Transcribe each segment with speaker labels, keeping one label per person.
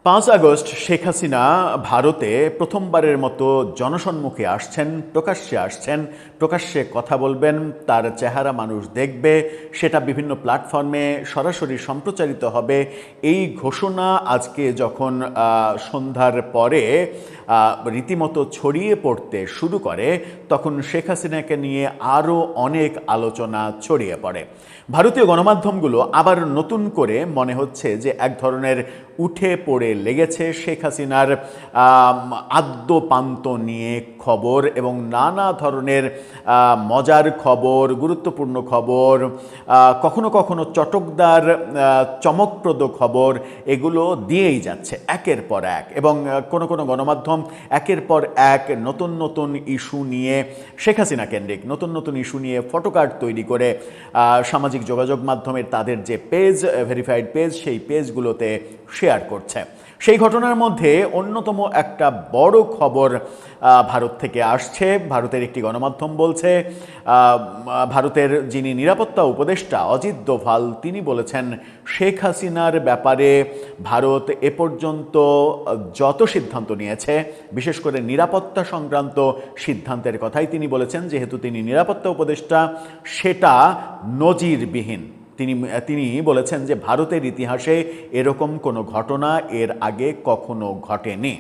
Speaker 1: 5 August Sheikh Hasina ভারতে প্রথমবারের মতো জনসম্মুখে আসছেন, প্রকাশ্যে কথা বলবেন, তার চেহারা মানুষ দেখবে, সেটা বিভিন্ন প্ল্যাটফর্মে সরাসরি সম্প্রচারিত হবে। এই ঘোষণা আজকে যখন সন্ধ্যার পরে রীতিমতো ছড়িয়ে পড়তে শুরু করে, তখন শেখ হাসিনাকে নিয়ে আরও অনেক আলোচনা ছড়িয়ে পড়ে। ভারতীয় গণমাধ্যমগুলো আবার নতুন করে মনে হচ্ছে যে এক ধরনের উঠে পড়ে লেগেছে শেখ হাসিনার আদ্যপান্ত নিয়ে খবর এবং নানা ধরনের মজার খবর, গুরুত্বপূর্ণ খবর, কখনো কখনো চটকদার চমকপ্রদ খবর, এগুলো দিয়েই যাচ্ছে একের পর এক। এবং কোনো কোনো গণমাধ্যম একের পর এক নতুন নতুন ইস্যু নিয়ে, শেখ হাসিনা কেন্দ্রিক নতুন নতুন ইস্যু নিয়ে ফটোকার্ড তৈরি করে সামাজিক যোগাযোগ মাধ্যমের তাদের যে পেজ, ভেরিফাইড পেজ, সেই পেজগুলোতে শেয়ার করছে। সেই ঘটনার মধ্যে অন্যতম একটা বড় খবর ভারত থেকে আসছে। ভারতের একটি গণমাধ্যম বলছে, ভারতের যিনি নিরাপত্তা উপদেষ্টা অজিত দোভাল, তিনি বলেছেন শেখ হাসিনার ব্যাপারে ভারত এ পর্যন্ত যত সিদ্ধান্ত নিয়েছে, বিশেষ করে নিরাপত্তা সংক্রান্ত সিদ্ধান্তের কথাই তিনি বলেছেন, যেহেতু তিনি নিরাপত্তা উপদেষ্টা, সেটা নজিরবিহীন। তিনি বলেছেন যে ভারতের ইতিহাসে এরকম কোনো ঘটনা এর আগে কখনো ঘটেনি।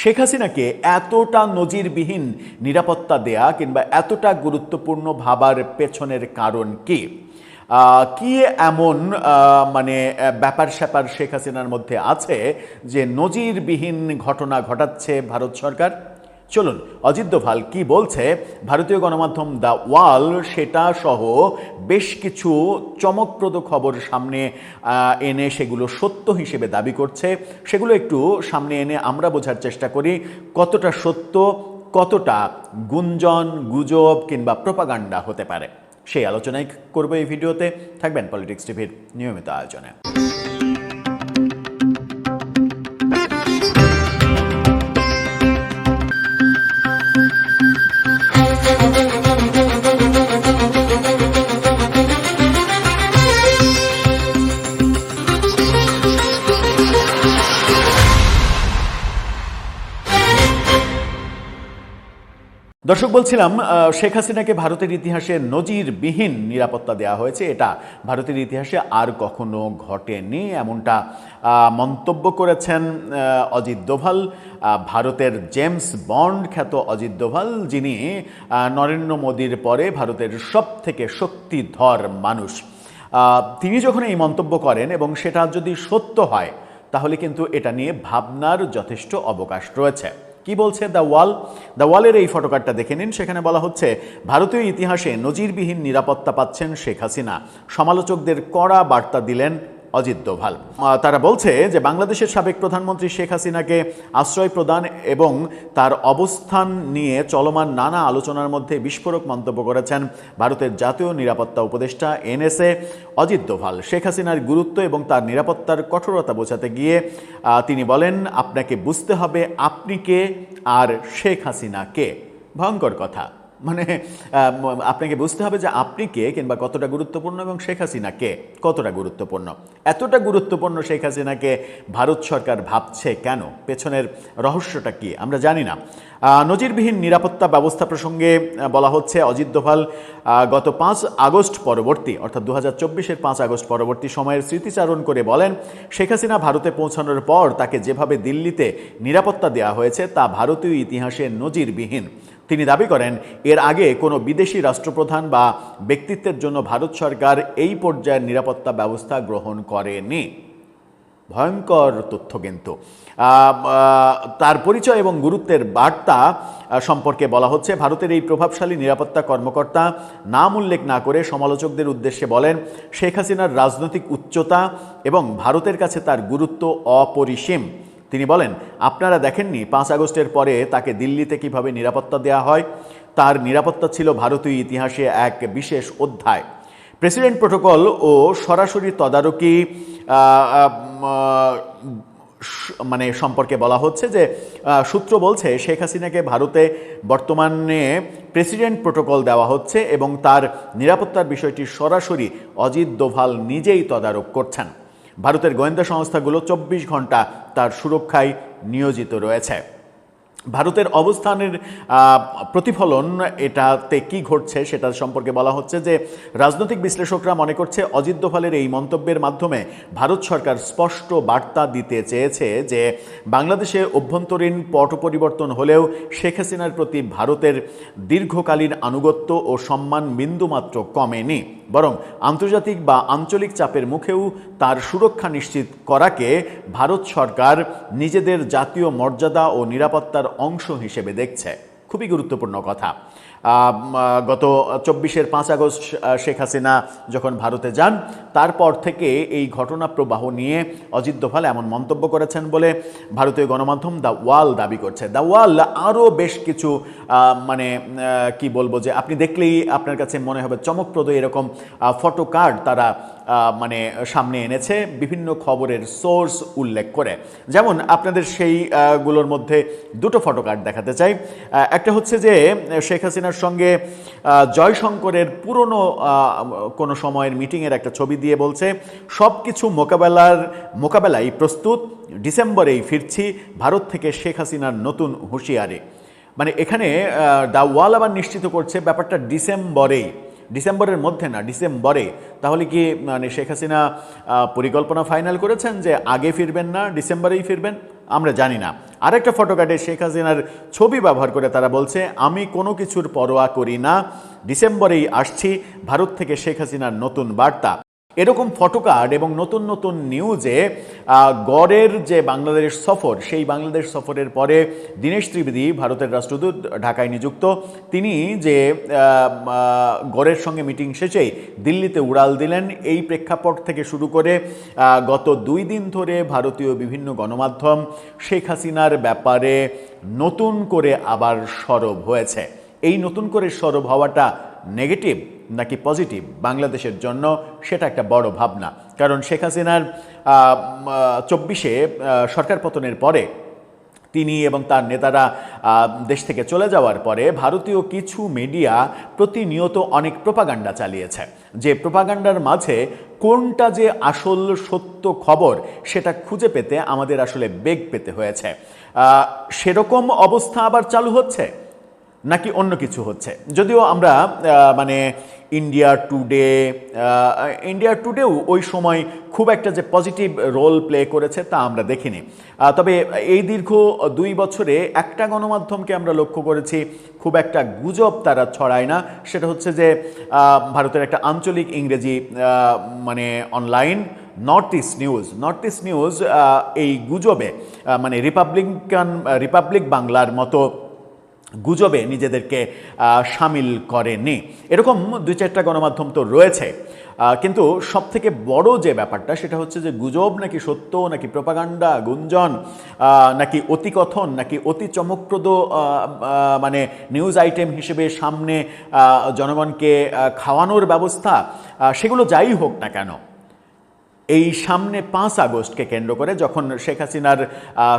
Speaker 1: শেখ হাসিনাকে এতটা নজিরবিহীন নিরাপত্তা দেয়া কিংবা এতটা গুরুত্বপূর্ণ ভাবার পেছনের কারণ কি? কি এমন ব্যাপার স্যাপার শেখ হাসিনার মধ্যে আছে যে নজিরবিহীন ঘটনা ঘটাচ্ছে ভারত সরকার? চলুন অজিত দোভাল কি বলছে ভারতীয় গণমাধ্যম দ্য ওয়াল, সেটা সহ বেশ কিছু চমকপ্রদ খবর সামনে এনে সেগুলো সত্য হিসেবে দাবি করছে, সেগুলো একটু সামনে এনে আমরা বোঝার চেষ্টা করি কতটা সত্য, কতটা গুঞ্জন, গুজব কিংবা প্রোপাগান্ডা হতে পারে। সেই আলোচনাই করবো এই ভিডিওতে। থাকবেন পলিটিক্স টিভির নিয়মিত আয়োজনে। দর্শক, বলছিলাম শেখ হাসিনাকে ভারতের ইতিহাসে নজিরবিহীন নিরাপত্তা দেওয়া হয়েছে, এটা ভারতের ইতিহাসে আর কখনো ঘটেনি, এমনটা মন্তব্য করেছেন অজিত দোভাল। ভারতের জেমস বন্ড খ্যাত অজিত দোভাল, যিনি নরেন্দ্র মোদীর পরে ভারতের সবথেকে শক্তিধর মানুষ, তিনি যখন এই মন্তব্য করেন এবং সেটা যদি সত্য হয়, তাহলে কিন্তু এটা নিয়ে ভাবনার যথেষ্ট অবকাশ রয়েছে। কি বলছে দ্য ওয়াল? দ্য ওয়ালের এই ফটোকার্ডটা দেখে নিন। সেখানে বলা হচ্ছে, ভারতীয় ইতিহাসে নজিরবিহীন নিরাপত্তা পাচ্ছেন শেখ হাসিনা। সমালোচকদের কড়া বার্তা দিলেন অজিত দোভাল। তারা বলছে যে বাংলাদেশের সাবেক প্রধানমন্ত্রী শেখ হাসিনাকে আশ্রয় প্রদান এবং তার অবস্থান নিয়ে চলমান নানা আলোচনার মধ্যে বিস্ফোরক মন্তব্য করেছেন ভারতের জাতীয় নিরাপত্তা উপদেষ্টা NSA অজিত দোভাল। শেখ হাসিনার গুরুত্ব এবং তার নিরাপত্তার কঠোরতা বোঝাতে গিয়ে তিনি বলেন, আপনাকে বুঝতে হবে আপনি কে আর শেখ হাসিনা কে। ভয়ঙ্কর কথা। আপনাকে বুঝতে হবে যে আপনি কে কিংবা কতটা গুরুত্বপূর্ণ এবং শেখ হাসিনা কে কতটা গুরুত্বপূর্ণ। এতটা গুরুত্বপূর্ণ শেখ হাসিনাকে ভারত সরকার ভাবছে কেন? পেছনের রহস্যটা কি আমরা জানি না। নজিরবিহীন নিরাপত্তা ব্যবস্থা প্রসঙ্গে বলা হচ্ছে, অজিত দোভাল গত 5 আগস্ট পরবর্তী, অর্থাৎ 2024-এর 5 আগস্ট পরবর্তী সময়ের স্মৃতিচারণ করে বলেন, শেখ হাসিনা ভারতে পৌঁছানোর পর তাকে যেভাবে দিল্লিতে নিরাপত্তা দেওয়া হয়েছে তা ভারতীয় ইতিহাসে নজিরবিহীন। তিনি দাবি করেন, এর আগে কোনো বিদেশি রাষ্ট্রপ্রধান বা ব্যক্তিত্বের জন্য ভারত সরকার এই পর্যায়ের নিরাপত্তা ব্যবস্থা গ্রহণ করেনি। ভয়ঙ্কর তথ্য কিন্তু। তার পরিচয় এবং গুরুত্বের বার্তা সম্পর্কে বলা হচ্ছে, ভারতের এই প্রভাবশালী নিরাপত্তা কর্মকর্তা নাম উল্লেখ না করে সমালোচকদের উদ্দেশ্যে বলেন, শেখ হাসিনার রাজনৈতিক উচ্চতা এবং ভারতের কাছে তার গুরুত্ব অপরিসীম। তিনি বলেন, আপনারা দেখেননি 5 আগস্টের পরে তাকে দিল্লিতে কিভাবে নিরাপত্তা দেওয়া হয়? তার নিরাপত্তা ছিল ভারতীয় ইতিহাসে এক বিশেষ অধ্যায়। প্রেসিডেন্ট প্রোটোকল ও সরাসরি তদারকি সম্পর্কে বলা হচ্ছে যে সূত্র বলছে, শেখ হাসিনাকে ভারতে বর্তমানে প্রেসিডেন্ট প্রোটোকল দেওয়া হচ্ছে এবং তার নিরাপত্তার বিষয়টি সরাসরি অজিত দোভাল নিজেই তদারক করছেন। ভারতের গোয়েন্দা সংস্থাগুলো 24 ঘন্টা তার সুরক্ষায় নিয়োজিত রয়েছে। ভারতের অবস্থানের প্রতিফলন এটাতে কি ঘটছে সেটা সম্পর্কে বলা হচ্ছে যে রাজনৈতিক বিশ্লেষকরা মনে করছে অজিত দোভালের এই মন্তব্যের মাধ্যমে ভারত সরকার স্পষ্ট বার্তা দিতে চেয়েছে যে বাংলাদেশে অভ্যন্তরীণ পট পরিবর্তন হলেও শেখ হাসিনার প্রতি ভারতের দীর্ঘকালীন আনুগত্য ও সম্মান বিন্দুমাত্র কমেনি, বরং আন্তর্জাতিক বা আঞ্চলিক চাপের মুখেও তার সুরক্ষা নিশ্চিত করাকে ভারত সরকার নিজেদের জাতীয় মর্যাদা ও নিরাপত্তার অংশ হিসেবে দেখছে। খুবই গুরুত্বপূর্ণ কথা। গত 24-এর 5 আগস্ট শেখ হাসিনা যখন ভারতে যান, তারপর থেকে এই ঘটনা প্রবাহ নিয়ে অজিত দোভাল এমন মন্তব্য করেছেন বলে ভারতীয় গণমাধ্যম দ্য ওয়াল দাবি করছে। দ্য ওয়াল আরও বেশ কিছু কি বলবো যে আপনি দেখলেই আপনার কাছে মনে হবে চমকপ্রদ এরকম ফটো কার্ড তারা সামনে এনেছে বিভিন্ন খবরের সোর্স উল্লেখ করে। যেমন আপনাদের সেইগুলোর মধ্যে দুটো ফটো কার্ড দেখাতে চাই। একটা হচ্ছে যে শেখ হাসিনার সঙ্গে জয়শঙ্করের পুরনো কোনো সময়ের মিটিংয়ের একটা ছবি দিয়ে বলছে সব কিছু মোকাবেলায় প্রস্তুত, ডিসেম্বরেই ফিরছি, ভারত থেকে শেখ হাসিনার নতুন হুঁশিয়ারি। এখানে দ্য ওয়াল আবার নিশ্চিত করছে ব্যাপারটা ডিসেম্বরের মধ্যে না, ডিসেম্বরে। তাহলে কি শেখ হাসিনা পরিকল্পনা ফাইনাল করেছেন যে আগে ফিরবেন না, ডিসেম্বরেই ফিরবেন? আমরা জানি না। আরেকটা ফটো কার্ডে শেখ হাসিনার ছবি ব্যবহার করে তারা বলছে আমি কোনো কিছুর পরোয়া করি না, ডিসেম্বরেই আসছি, ভারত থেকে শেখ হাসিনার নতুন বার্তা। এরকম ফটো কার্ড এবং নতুন নতুন নিউজে গড়ের যে বাংলাদেশ সফর, সেই বাংলাদেশ সফরের পরে দীনেশ ত্রিবেদী, ভারতের রাষ্ট্রদূত ঢাকায় নিযুক্ত, তিনি যে গড়ের সঙ্গে মিটিং শেষেই দিল্লিতে উড়াল দিলেন, এই প্রেক্ষাপট থেকে শুরু করে গত 2 দিন ধরে ভারতীয় বিভিন্ন গণমাধ্যম শেখ হাসিনার ব্যাপারে নতুন করে আবার সরব হয়েছে। এই নতুন করে সরব হওয়াটা নেগেটিভ নাকি পজিটিভ বাংলাদেশের জন্য, সেটা একটা বড় ভাবনা। কারণ শেখ হাসিনার 24-এ সরকার পতনের পরে তিনি এবং তার নেতারা দেশ থেকে চলে যাওয়ার পরে ভারতীয় কিছু মিডিয়া প্রতিনিয়ত অনেক প্রোপাগান্ডা চালিয়েছে, যে প্রোপাগান্ডার মাঝে কোনটা যে আসল সত্য খবর সেটা খুঁজে পেতে আমাদের আসলে বেগ পেতে হয়েছে। সেরকম অবস্থা আবার চালু হচ্ছে নাকি অন্য কিছু হচ্ছে? যদিও আমরা ইন্ডিয়া টুডেও ওই সময় খুব একটা যে পজিটিভ রোল প্লে করেছে তা আমরা দেখিনি। তবে এই দীর্ঘ 2 বছরে একটা গণমাধ্যমকে আমরা লক্ষ্য করেছি খুব একটা গুজব তারা ছড়ায় না, সেটা হচ্ছে যে ভারতের একটা আঞ্চলিক ইংরেজি অনলাইন নর্থ ইস্ট নিউজ এই গুজবে রিপাবলিক বাংলার মতো গুজবে নিজেদেরকে সামিল করেনি। এরকম 2-4টা গণমাধ্যম তো রয়েছে, কিন্তু সবথেকে বড় যে ব্যাপারটা সেটা হচ্ছে যে গুজব নাকি সত্য নাকি প্রোপাগান্ডা, গুঞ্জন নাকি অতিকথন নাকি অতি চমকপ্রদ নিউজ আইটেম হিসেবে সামনে জনগণকে খাওয়ানোর ব্যবস্থা, সেগুলো যাই হোক না কেন, এই সামনে 5 আগস্টকে কেন্দ্র করে যখন শেখ হাসিনার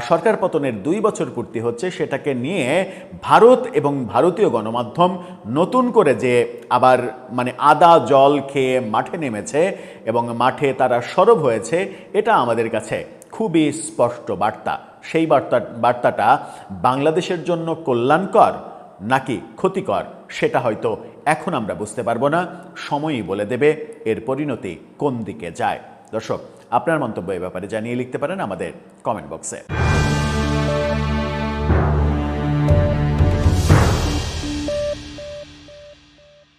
Speaker 1: সরকার পতনের 2 বছর পূর্তি হচ্ছে, সেটাকে নিয়ে ভারত এবং ভারতীয় গণমাধ্যম নতুন করে যে আবার আদা জল খেয়ে মাঠে নেমেছে এবং মাঠে তারা সরব হয়েছে, এটা আমাদের কাছে খুবই স্পষ্ট বার্তা। সেই বার্তাটা বাংলাদেশের জন্য কল্যাণকর নাকি ক্ষতিকর সেটা হয়তো এখন আমরা বুঝতে পারবো না, সময়ই বলে দেবে এর পরিণতি কোন দিকে যায়। দর্শক, আপনার মন্তব্য এই ব্যাপারে জানিয়ে লিখতে পারেন আমাদের কমেন্ট বক্সে।